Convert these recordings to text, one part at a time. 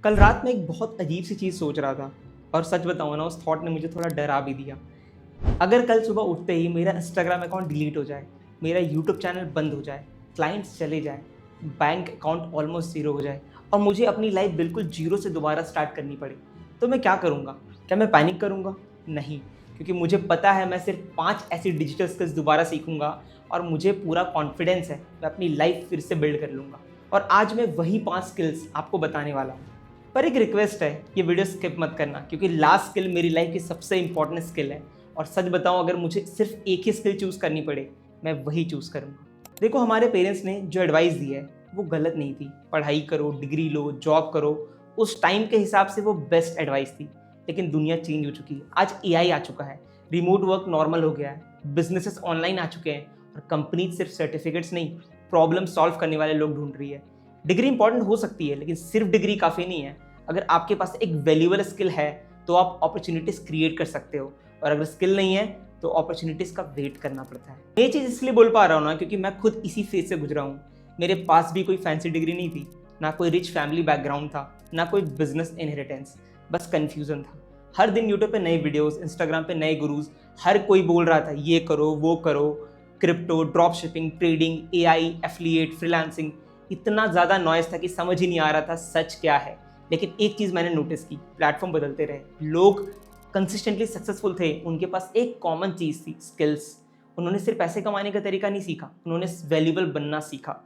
कल रात में एक बहुत अजीब सी चीज़ सोच रहा था और सच बताऊँ ना, उस थॉट ने मुझे थोड़ा डरा भी दिया। अगर कल सुबह उठते ही मेरा इंस्टाग्राम अकाउंट डिलीट हो जाए, मेरा यूट्यूब चैनल बंद हो जाए, क्लाइंट्स चले जाए, बैंक अकाउंट ऑलमोस्ट ज़ीरो हो जाए और मुझे अपनी लाइफ बिल्कुल जीरो से दोबारा स्टार्ट करनी पड़े, तो मैं क्या करूँगा? क्या मैं पैनिक करूँगा? नहीं, क्योंकि मुझे पता है मैं सिर्फ 5 ऐसी डिजिटल स्किल्स दोबारा सीखूँगा और मुझे पूरा कॉन्फिडेंस है मैं अपनी लाइफ फिर से बिल्ड कर लूँगा। और आज मैं वही 5 स्किल्स आपको बताने वाला हूँ। पर एक रिक्वेस्ट है, ये वीडियो स्किप मत करना, क्योंकि लास्ट स्किल मेरी लाइफ की सबसे इंपॉर्टेंट स्किल है। और सच बताऊं, अगर मुझे सिर्फ एक ही स्किल चूज़ करनी पड़े, मैं वही चूज़ करूँगा। देखो, हमारे पेरेंट्स ने जो एडवाइस दी है वो गलत नहीं थी। पढ़ाई करो, डिग्री लो, जॉब करो, उस टाइम के हिसाब से वो बेस्ट एडवाइस थी। लेकिन दुनिया चेंज हो चुकी है। आज AI आ चुका है, रिमोट वर्क नॉर्मल हो गया है, बिजनेसेस ऑनलाइन आ चुके हैं और कंपनी सिर्फ सर्टिफिकेट्स नहीं, प्रॉब्लम सॉल्व करने वाले लोग ढूंढ रही है। डिग्री इंपॉर्टेंट हो सकती है, लेकिन सिर्फ डिग्री काफ़ी नहीं है। अगर आपके पास एक वैल्यूएबल स्किल है तो आप अपॉर्चुनिटीज़ क्रिएट कर सकते हो, और अगर स्किल नहीं है तो अपॉर्चुनिटीज़ का वेट करना पड़ता है। ये चीज़ इसलिए बोल पा रहा हूँ ना, क्योंकि मैं खुद इसी फेज से गुजरा हूँ। मेरे पास भी कोई फैंसी डिग्री नहीं थी, ना कोई रिच फैमिली बैकग्राउंड था, ना कोई बिजनेस इनहेरिटेंस, बस कन्फ्यूज़न था। हर दिन यूट्यूब पे नए वीडियोस, इंस्टाग्राम पे नए गुरुज, हर कोई बोल रहा था ये करो वो करो, crypto, drop shipping, trading, AI, affiliate, freelancing. इतना ज़्यादा नॉइज़ था कि समझ ही नहीं आ रहा था सच क्या है। लेकिन एक चीज़ मैंने नोटिस की, प्लेटफॉर्म बदलते रहे, लोग कंसिस्टेंटली सक्सेसफुल थे, उनके पास एक कॉमन चीज़ थी, स्किल्स। उन्होंने सिर्फ पैसे कमाने का तरीका नहीं सीखा, उन्होंने वैल्यूएबल बनना सीखा।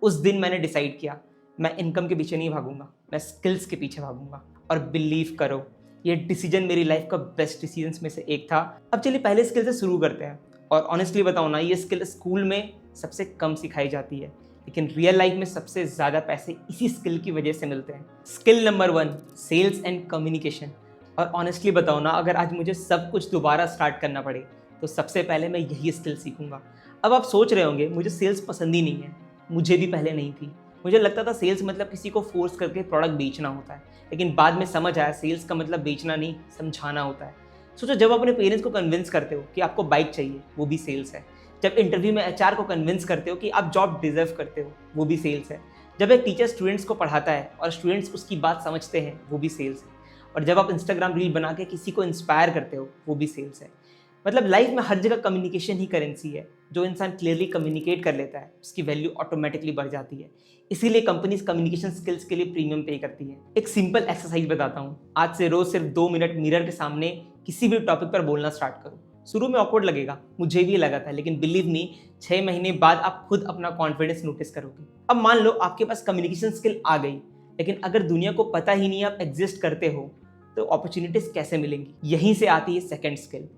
उस दिन मैंने डिसाइड किया, मैं इनकम के पीछे नहीं भागूंगा, मैं स्किल्स के पीछे भागूंगा। और बिलीव करो, ये डिसीजन मेरी लाइफ का बेस्ट डिसीजन में से एक था। अब चलिए पहले स्किल से शुरू करते हैं। और ऑनेस्टली बताऊँ ना, ये स्किल स्कूल में सबसे कम सिखाई जाती है, लेकिन रियल लाइफ में सबसे ज़्यादा पैसे इसी स्किल की वजह से मिलते हैं। Skill number 1, sales and communication. और ऑनेस्टली बताओ ना, अगर आज मुझे सब कुछ दोबारा स्टार्ट करना पड़े तो सबसे पहले मैं यही स्किल सीखूंगा। अब आप सोच रहे होंगे मुझे सेल्स पसंद ही नहीं है। मुझे भी पहले नहीं थी। मुझे लगता था सेल्स मतलब किसी को फोर्स करके प्रोडक्ट बेचना होता है, लेकिन बाद में समझ आया सेल्स का मतलब बेचना नहीं, समझाना होता है। सोचो, जब अपने पेरेंट्स को कन्विंस करते हो कि आपको बाइक चाहिए, वो भी सेल्स है। जब इंटरव्यू में HR को कन्विंस करते हो कि आप जॉब डिजर्व करते हो, वो भी सेल्स है। जब एक टीचर स्टूडेंट्स को पढ़ाता है और स्टूडेंट्स उसकी बात समझते हैं, वो भी सेल्स है। और जब आप इंस्टाग्राम रील बना के किसी को इंस्पायर करते हो, वो भी सेल्स है। मतलब लाइफ में हर जगह कम्युनिकेशन ही करेंसी है। जो इंसान क्लियरली कम्युनिकेट कर लेता है, उसकी वैल्यू ऑटोमेटिकली बढ़ जाती है। इसीलिए कंपनीज कम्युनिकेशन स्किल्स के लिए प्रीमियम पे करती है। एक सिंपल एक्सरसाइज बताता हूँ। आज से रोज सिर्फ 2 मिनट मिरर के सामने किसी भी टॉपिक पर बोलना स्टार्ट करो। शुरू में ऑकवर्ड लगेगा, मुझे भी लगा था, लेकिन बिलीव मी, 6 महीने बाद आप खुद अपना कॉन्फिडेंस नोटिस करोगे। अब मान लो आपके पास कम्युनिकेशन स्किल आ गई, लेकिन अगर दुनिया को पता ही नहीं आप एग्जिस्ट करते हो, तो अपॉर्चुनिटीज कैसे मिलेंगी? यहीं से आती है second skill.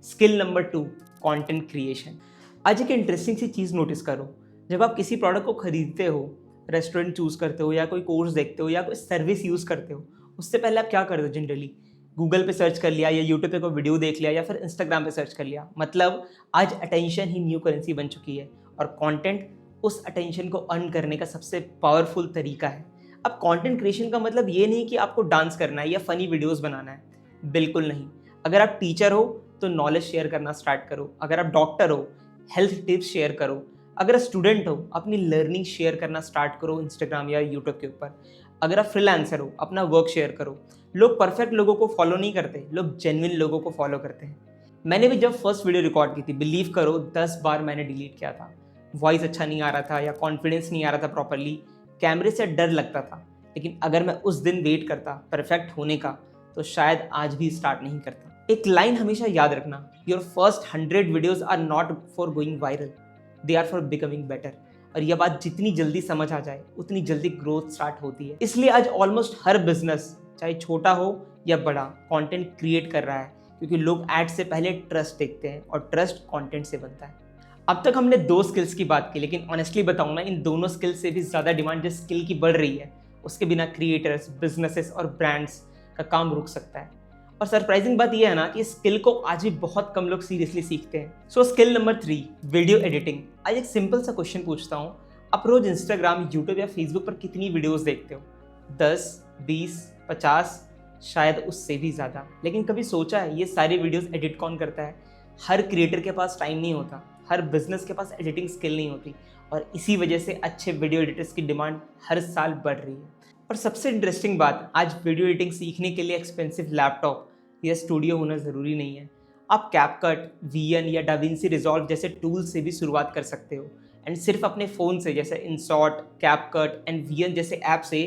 Skill number 2, content creation. आज एक इंटरेस्टिंग सी चीज़ नोटिस करो। जब आप किसी प्रोडक्ट को खरीदते हो, रेस्टोरेंट चूज़ करते हो या कोई कोर्स देखते हो या कोई सर्विस यूज़ करते हो, उससे पहले आप क्या करते हो? जनरली गूगल पे सर्च कर लिया या यूट्यूब पे कोई वीडियो देख लिया या फिर इंस्टाग्राम पे सर्च कर लिया। मतलब आज अटेंशन ही न्यू करेंसी बन चुकी है और कंटेंट उस अटेंशन को अर्न करने का सबसे पावरफुल तरीका है। अब कंटेंट क्रिएशन का मतलब ये नहीं कि आपको डांस करना है या फनी वीडियोस बनाना है, बिल्कुल नहीं। अगर आप टीचर हो तो नॉलेज शेयर करना स्टार्ट करो। अगर आप डॉक्टर हो, हेल्थ टिप्स शेयर करो। अगर आप स्टूडेंट हो, अपनी लर्निंग शेयर करना स्टार्ट करो इंस्टाग्राम या यूट्यूब के ऊपर। अगर आप फ्रीलांसर हो, अपना वर्क शेयर करो। लोग परफेक्ट लोगों को फॉलो नहीं करते, लोग जेन्युइन लोगों को फॉलो करते हैं। मैंने भी जब फर्स्ट वीडियो रिकॉर्ड की थी, बिलीव करो 10 बार मैंने डिलीट किया था। वॉइस अच्छा नहीं आ रहा था या कॉन्फिडेंस नहीं आ रहा था प्रॉपरली, कैमरे से डर लगता था। लेकिन अगर मैं उस दिन वेट करता परफेक्ट होने का, तो शायद आज भी स्टार्ट नहीं करता। एक लाइन हमेशा याद रखना, your first 100 videos are not for going viral, they are for becoming better. और यह बात जितनी जल्दी समझ आ जाए, उतनी जल्दी ग्रोथ स्टार्ट होती है। इसलिए आज ऑलमोस्ट हर बिजनेस, चाहे छोटा हो या बड़ा, कंटेंट क्रिएट कर रहा है, क्योंकि लोग एड से पहले ट्रस्ट देखते हैं और ट्रस्ट कंटेंट से बनता है। अब तक हमने 2 स्किल्स की बात की, लेकिन ऑनेस्टली बताऊं ना, इन दोनों स्किल्स से भी ज़्यादा डिमांड जिस स्किल की बढ़ रही है, उसके बिना क्रिएटर्स, बिजनेसेस और ब्रांड्स का काम रुक सकता है। और सरप्राइजिंग बात यह है ना कि स्किल को आज भी बहुत कम लोग सीरियसली सीखते हैं। So skill number 3, video editing. आज एक सिंपल सा क्वेश्चन पूछता हूँ, आप रोज इंस्टाग्राम, यूट्यूब या फेसबुक पर कितनी वीडियोस देखते हो? 10, 20, 50, शायद उससे भी ज़्यादा। लेकिन कभी सोचा है ये सारी वीडियोस एडिट कौन करता है? हर क्रिएटर के पास टाइम नहीं होता, हर बिजनेस के पास एडिटिंग स्किल नहीं होती, और इसी वजह से अच्छे वीडियो एडिटर्स की डिमांड हर साल बढ़ रही है। और सबसे इंटरेस्टिंग बात, आज वीडियो एडिटिंग सीखने के लिए एक्सपेंसिव लैपटॉप या स्टूडियो होना ज़रूरी नहीं है। आप कैपकट, वीएन या डाविंसी रिजॉल्व जैसे टूल से भी शुरुआत कर सकते हो एंड सिर्फ अपने फ़ोन से जैसे इनशॉट, कैपकट एंड वीएन जैसे ऐप से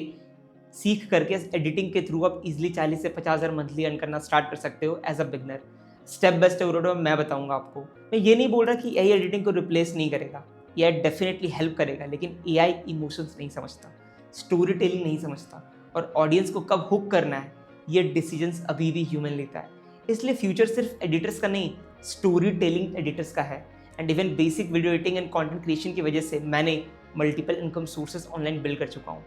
सीख करके एडिटिंग के थ्रू आप इजीली 40 से 50 हज़ार मंथली अर्न करना स्टार्ट कर सकते हो as a beginner. Step by step road मैं बताऊंगा आपको। मैं ये नहीं बोल रहा कि एआई एडिटिंग को रिप्लेस नहीं करेगा, एआई डेफिनेटली हेल्प करेगा, लेकिन एआई इमोशंस नहीं समझता, स्टोरी टेलिंग नहीं समझता और ऑडियंस को कब हुक करना है ये डिसीजंस अभी भी ह्यूमन लेता है। इसलिए फ्यूचर सिर्फ एडिटर्स का नहीं, स्टोरी टेलिंग एडिटर्स का है। And even basic video editing and content creation की वजह से मैंने multiple income sources online build कर चुका हूँ।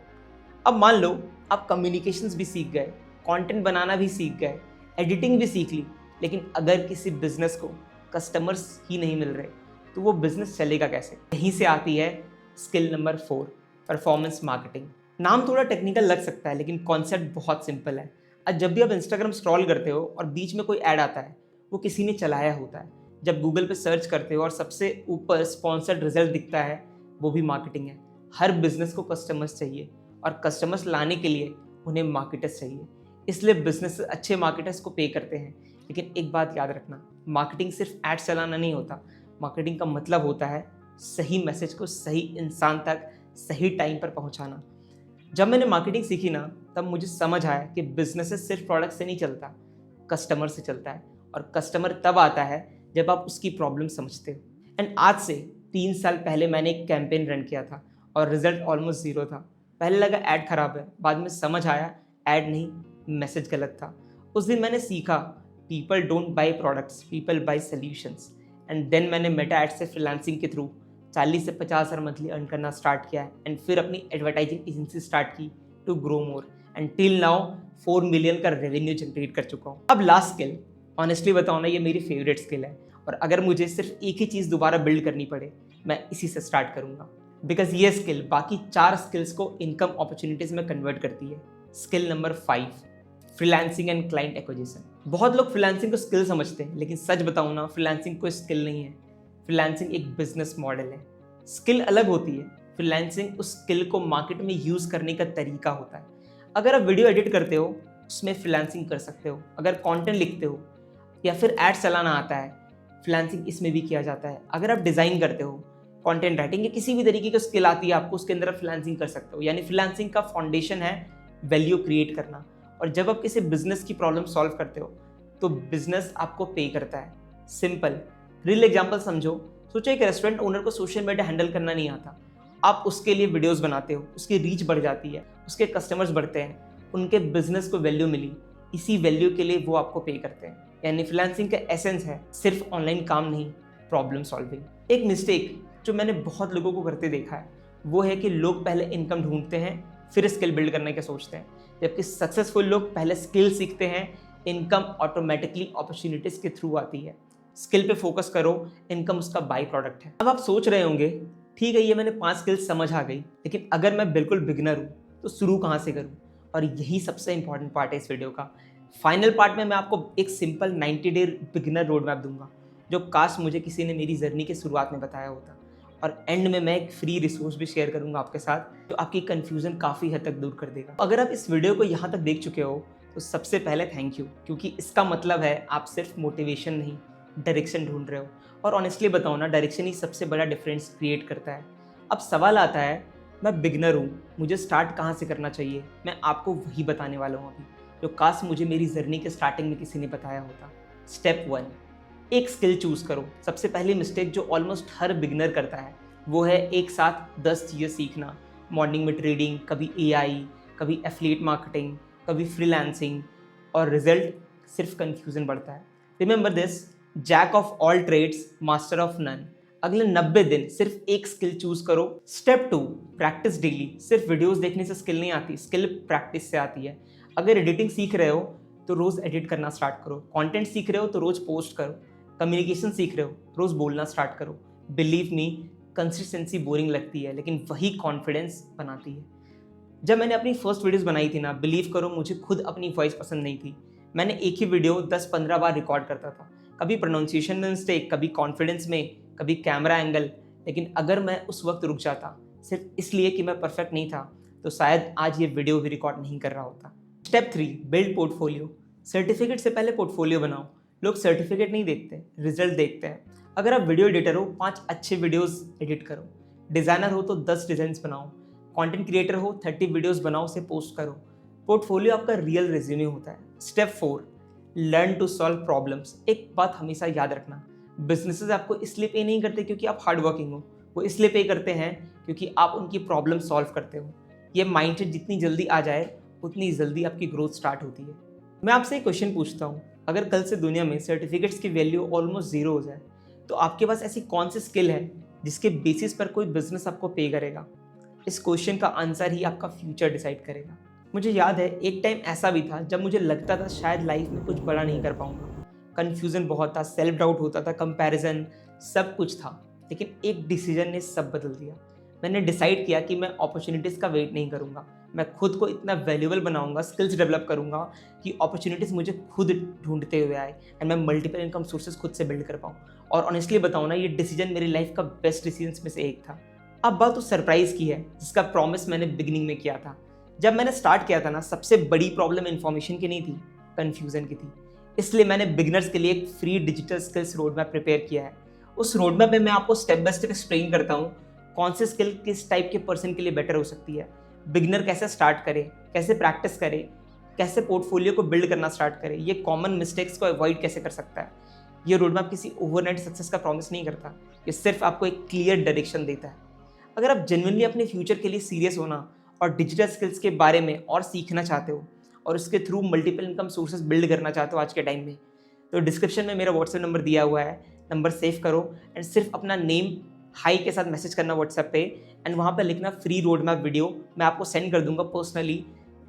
अब मान लो आप कम्युनिकेशंस भी सीख गए, कंटेंट बनाना भी सीख गए, एडिटिंग भी सीख ली, लेकिन अगर किसी बिजनेस को कस्टमर्स ही नहीं मिल रहे तो वो बिजनेस चलेगा कैसे? यहीं से आती है स्किल नंबर 4, परफॉर्मेंस मार्केटिंग। नाम थोड़ा टेक्निकल लग सकता है लेकिन कॉन्सेप्ट बहुत सिंपल है। आज जब भी आप इंस्टाग्राम स्क्रॉल करते हो और बीच में कोई ऐड आता है, वो किसी ने चलाया होता है। जब गूगल पे सर्च करते हो और सबसे ऊपर स्पॉन्सर्ड रिजल्ट दिखता है, वो भी मार्केटिंग है। हर बिजनेस को कस्टमर्स चाहिए और कस्टमर्स लाने के लिए उन्हें मार्केटर्स चाहिए। इसलिए बिजनेस अच्छे मार्केटर्स को पे करते हैं। लेकिन एक बात याद रखना, मार्केटिंग सिर्फ एड चलाना नहीं होता। मार्केटिंग का मतलब होता है सही मैसेज को सही इंसान तक सही टाइम पर पहुंचाना। जब मैंने मार्केटिंग सीखी ना, तब मुझे समझ आया कि बिजनेस सिर्फ प्रोडक्ट से नहीं चलता, कस्टमर से चलता है। और कस्टमर तब आता है जब आप उसकी प्रॉब्लम समझते हो। एंड आज से 3 साल पहले मैंने एक कैंपेन रन किया था और रिजल्ट ऑलमोस्ट 0 था। पहले लगा ऐड खराब है, बाद में समझ आया ऐड नहीं, मैसेज गलत था। उस दिन मैंने सीखा people don't buy products, people buy solutions. And then मैंने मेटा एड से फ्रीलांसिंग के थ्रू 40 से 50 हज़ार मंथली अर्न करना स्टार्ट किया एंड फिर अपनी एडवर्टाइजिंग एजेंसी स्टार्ट की to grow more and till now 4 million का रेवेन्यू जनरेट कर चुका हूँ। अब लास्ट स्किल, ऑनेस्टली बताओ ना, ये मेरी फेवरेट स्किल है और अगर मुझे सिर्फ एक ही चीज़ दोबारा बिल्ड करनी पड़े, मैं इसी से स्टार्ट करूँगा। बिकॉज ये स्किल बाकी 4 स्किल्स को इनकम अपॉर्चुनिटीज में कन्वर्ट करती है। Skill number 5, freelancing and client acquisition. बहुत लोग फ्रीलांसिंग को स्किल समझते हैं, लेकिन सच बताऊँ ना, फ्रीलांसिंग कोई स्किल नहीं है। फ्रीलांसिंग एक बिजनेस मॉडल है। स्किल अलग होती है, फ्रीलांसिंग उस स्किल को मार्केट में यूज़ करने का तरीका होता है। अगर आप वीडियो एडिट करते हो, उसमें फ्रीलांसिंग कर सकते हो। अगर कंटेंट लिखते हो या फिर ऐड चलाना आता है, फ्रीलांसिंग इसमें भी किया जाता है। अगर आप डिज़ाइन करते हो, कंटेंट राइटिंग या किसी भी तरीके की स्किल आती है आपको, उसके अंदर आप फ्रीलांसिंग कर सकते हो। यानी फ्रीलांसिंग का फाउंडेशन है वैल्यू क्रिएट करना। और जब आप किसी बिजनेस की प्रॉब्लम सॉल्व करते हो तो बिजनेस आपको पे करता है। सिंपल रियल एग्जांपल समझो। सोचो एक रेस्टोरेंट ओनर को सोशल मीडिया हैंडल करना नहीं आता, आप उसके लिए वीडियोस बनाते हो, उसकी रीच बढ़ जाती है, उसके कस्टमर्स बढ़ते हैं, उनके बिजनेस को वैल्यू मिली, इसी वैल्यू के लिए वो आपको पे करते हैं। यानी फ्रीलांसिंग का एसेंस है सिर्फ ऑनलाइन काम नहीं, प्रॉब्लम सॉल्विंग। एक मिस्टेक जो मैंने बहुत लोगों को करते देखा है वो है कि लोग पहले इनकम ढूंढते हैं फिर स्किल बिल्ड करने का सोचते हैं, जबकि सक्सेसफुल लोग पहले स्किल सीखते हैं, इनकम ऑटोमेटिकली अपॉर्चुनिटीज के थ्रू आती है। स्किल पे फोकस करो, इनकम उसका बाई प्रोडक्ट है। अब आप सोच रहे होंगे ठीक है, ये मैंने 5 स्किल्स समझ आ गई, लेकिन अगर मैं बिल्कुल बिगनर हूँ तो शुरू कहाँ से करूँ? और यही सबसे इंपॉर्टेंट पार्ट है इस वीडियो का। फाइनल पार्ट में मैं आपको एक simple 90 day beginner road map दूंगा, जो काश मुझे किसी ने मेरी जर्नी के शुरुआत में बताया होता। और एंड में मैं एक फ्री रिसोर्स भी शेयर करूंगा आपके साथ, जो आपकी कन्फ्यूजन काफ़ी हद तक दूर कर देगा। अगर आप इस वीडियो को यहाँ तक देख चुके हो तो सबसे पहले थैंक यू, क्योंकि इसका मतलब है आप सिर्फ मोटिवेशन नहीं, डायरेक्शन ढूंढ रहे हो। और ऑनेस्टली बताओ ना, डायरेक्शन ही सबसे बड़ा डिफरेंस क्रिएट करता है। अब सवाल आता है, मैं बिगनर हूँ, मुझे स्टार्ट कहाँ से करना चाहिए? मैं आपको वही बताने वाला हूँ अभी, जो काश मुझे मेरी जर्नी के स्टार्टिंग में किसी ने बताया होता। स्टेप 1, एक स्किल चूज करो। सबसे पहली मिस्टेक जो ऑलमोस्ट हर बिगनर करता है वो है एक साथ 10 चीज़ें सीखना। मॉर्निंग में ट्रेडिंग, कभी एआई, कभी एफिलिएट मार्केटिंग, कभी फ्रीलांसिंग, और रिजल्ट सिर्फ कंफ्यूजन बढ़ता है। Remember this, jack of all trades, master of none. अगले 90 दिन सिर्फ एक स्किल चूज करो। Step 2, practice daily. सिर्फ वीडियोस देखने से स्किल नहीं आती, स्किल प्रैक्टिस से आती है। अगर एडिटिंग सीख रहे हो तो रोज एडिट करना स्टार्ट करो। कंटेंट सीख रहे हो तो रोज पोस्ट करो। कम्युनिकेशन सीख रहे हो, रोज बोलना स्टार्ट करो। बिलीव मी, कंसिस्टेंसी बोरिंग लगती है, लेकिन वही कॉन्फिडेंस बनाती है। जब मैंने अपनी फर्स्ट वीडियोस बनाई थी ना, बिलीव करो मुझे खुद अपनी वॉइस पसंद नहीं थी। मैंने एक ही वीडियो 10-15 बार रिकॉर्ड करता था, कभी प्रोनाउंसिएशन में मिस्टेक, कभी कॉन्फिडेंस में, कभी कैमरा एंगल। लेकिन अगर मैं उस वक्त रुक जाता सिर्फ इसलिए कि मैं परफेक्ट नहीं था, तो शायद आज ये वीडियो भी रिकॉर्ड नहीं कर रहा होता। Step 3, build portfolio. सर्टिफिकेट से पहले पोर्टफोलियो बनाओ। लोग सर्टिफिकेट नहीं देखते, रिजल्ट देखते हैं। अगर आप वीडियो एडिटर हो, 5 अच्छे वीडियोस एडिट करो। डिज़ाइनर हो तो 10 डिज़ाइंस बनाओ। कंटेंट क्रिएटर हो, 30 वीडियोस बनाओ, उसे पोस्ट करो। पोर्टफोलियो आपका रियल रिज्यूमे होता है। Step 4, learn to solve problems. एक बात हमेशा याद रखना, बिजनेसेस आपको इसलिए पे नहीं करते क्योंकि आप हार्ड वर्किंग हो, वो इसलिए पे करते हैं क्योंकि आप उनकी प्रॉब्लम सॉल्व करते हो। ये माइंडसेट जितनी जल्दी आ जाए उतनी जल्दी आपकी ग्रोथ स्टार्ट होती है। मैं आपसे एक क्वेश्चन पूछता हूँ, अगर कल से दुनिया में सर्टिफिकेट्स की वैल्यू ऑलमोस्ट ज़ीरो हो जाए तो आपके पास ऐसी कौन सी स्किल है जिसके बेसिस पर कोई बिजनेस आपको पे करेगा? इस क्वेश्चन का आंसर ही आपका फ्यूचर डिसाइड करेगा। मुझे याद है एक टाइम ऐसा भी था जब मुझे लगता था शायद लाइफ में कुछ बड़ा नहीं कर पाऊंगा। कन्फ्यूज़न बहुत था, सेल्फ डाउट होता था, कंपैरिजन, सब कुछ था। लेकिन एक डिसीजन ने सब बदल दिया। मैंने डिसाइड किया कि मैं अपॉर्चुनिटीज़ का वेट नहीं करूंगा। मैं खुद को इतना वैल्यूएबल बनाऊंगा, स्किल्स डेवलप करूंगा कि अपॉर्चुनिटीज़ मुझे खुद ढूंढते हुए आए एंड मैं मल्टीपल इनकम सोर्सेज खुद से बिल्ड कर पाऊँ। और ऑनेस्टली बताऊँ ना, ये डिसीजन मेरी लाइफ का बेस्ट डिसीजन में से एक था। अब बात उस सरप्राइज़ की है जिसका प्रॉमिस मैंने बिगिनिंग में किया था। जब मैंने स्टार्ट किया था ना, सबसे बड़ी प्रॉब्लम इन्फॉर्मेशन की नहीं थी, कन्फ्यूज़न की थी। इसलिए मैंने बिगिनर्स के लिए एक free digital skills road map prepare किया है। उस रोड मैप में मैं आपको स्टेप बाय स्टेप एक्सप्लेन करता हूँ कौन सी स्किल किस टाइप के पर्सन के लिए बेटर हो सकती है, बिगिनर कैसे स्टार्ट करे, कैसे प्रैक्टिस करे, कैसे पोर्टफोलियो को बिल्ड करना स्टार्ट करे, ये कॉमन मिस्टेक्स को अवॉइड कैसे कर सकता है। ये रोड मैप किसी ओवरनाइट सक्सेस का प्रॉमिस नहीं करता, ये सिर्फ आपको एक क्लियर डायरेक्शन देता है। अगर आप जेन्युइनली अपने फ्यूचर के लिए सीरियस होना और डिजिटल स्किल्स के बारे में और सीखना चाहते हो और उसके through multiple income sources build करना चाहते हो आज के टाइम में, तो डिस्क्रिप्शन में मेरा व्हाट्सएप नंबर दिया हुआ है, नंबर सेव करो एंड सिर्फ अपना नेम हाई के साथ मैसेज करना व्हाट्सएप पे एंड वहाँ पे लिखना फ्री रोड मैप वीडियो, मैं आपको सेंड कर दूंगा पर्सनली।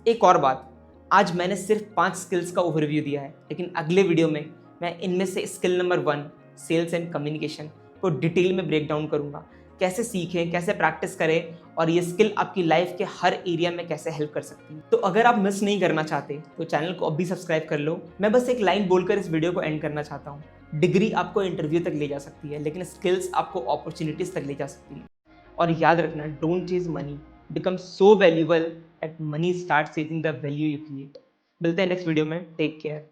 एक और बात, आज मैंने सिर्फ 5 स्किल्स का ओवरव्यू दिया है, लेकिन अगले वीडियो में मैं इनमें से skill number 1 sales and communication को डिटेल में ब्रेक डाउन करूँगा। कैसे सीखें, कैसे प्रैक्टिस करें और ये स्किल आपकी लाइफ के हर एरिया में कैसे हेल्प कर सकती है। तो अगर आप मिस नहीं करना चाहते तो चैनल को अभी सब्सक्राइब कर लो। मैं बस एक लाइन बोलकर इस वीडियो को एंड करना चाहता हूँ, डिग्री आपको इंटरव्यू तक ले जा सकती है, लेकिन स्किल्स आपको अपॉर्चुनिटीज तक ले जा सकती है। और याद रखना, don't chase money, become so valuable that money start chasing the value you create. मिलते हैं नेक्स्ट वीडियो में, टेक केयर।